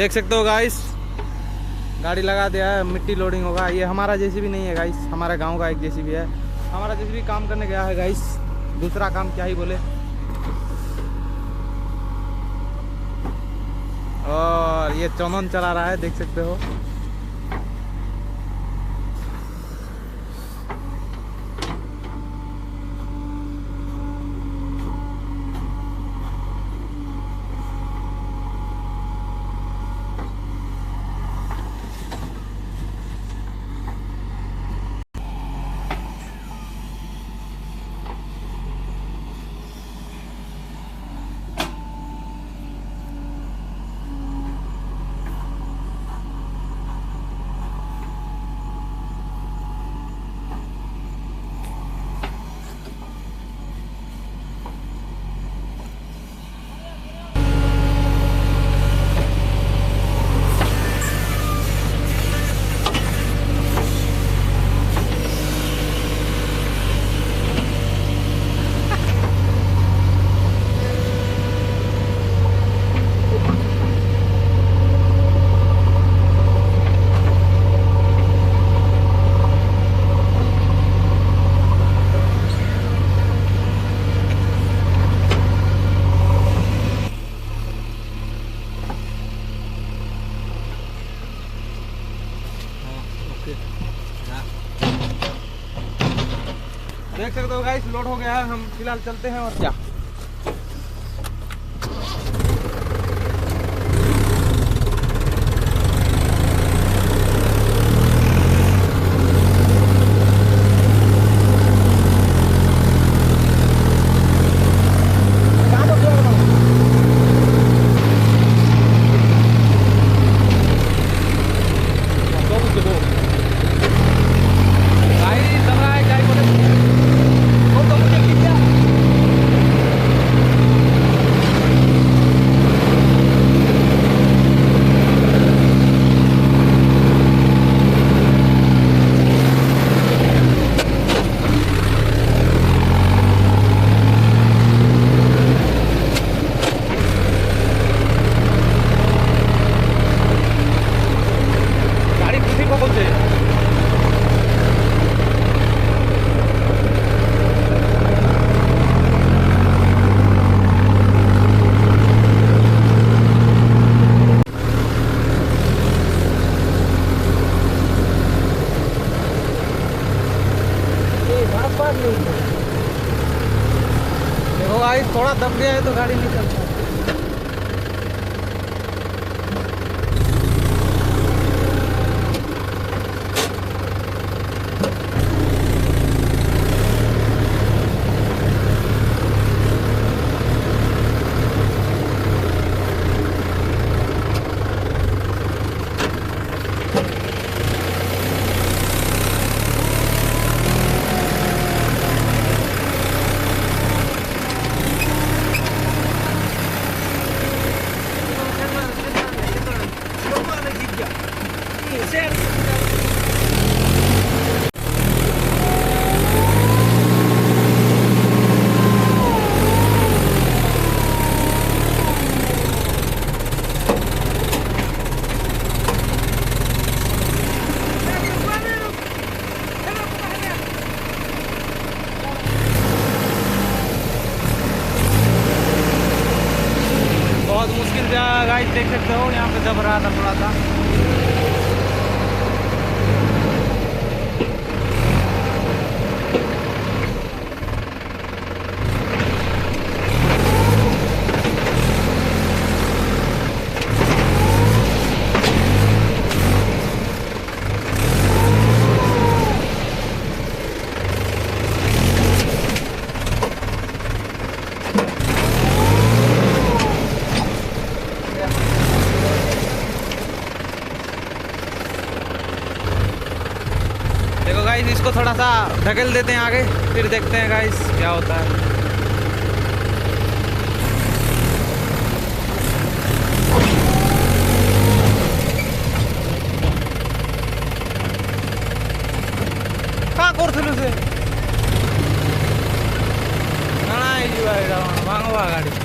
देख सकते हो गाइस, गाड़ी लगा दिया है, मिट्टी लोडिंग होगा। ये हमारा जेसीबी नहीं है गाइस, हमारे गांव का एक जेसीबी है। हमारा जेसीबी काम करने गया है गाइस, दूसरा काम क्या ही बोले। और ये चौनन चला रहा है, देख सकते हो। देख सकते हो गाइस, लोड हो गया है। हम फिलहाल चलते हैं और क्या। देखो गाइस, थोड़ा दब गया है तो गाड़ी नहीं चलती। बहुत मुश्किल से गाइस, देख सकते हो यहाँ पे दब रहा था थोड़ा सा। देखो गाइस, इसको थोड़ा सा ढकेल देते हैं आगे, फिर देखते हैं गाइस क्या होता है। क्या करथिलु से ना भांगवा गाड़ी।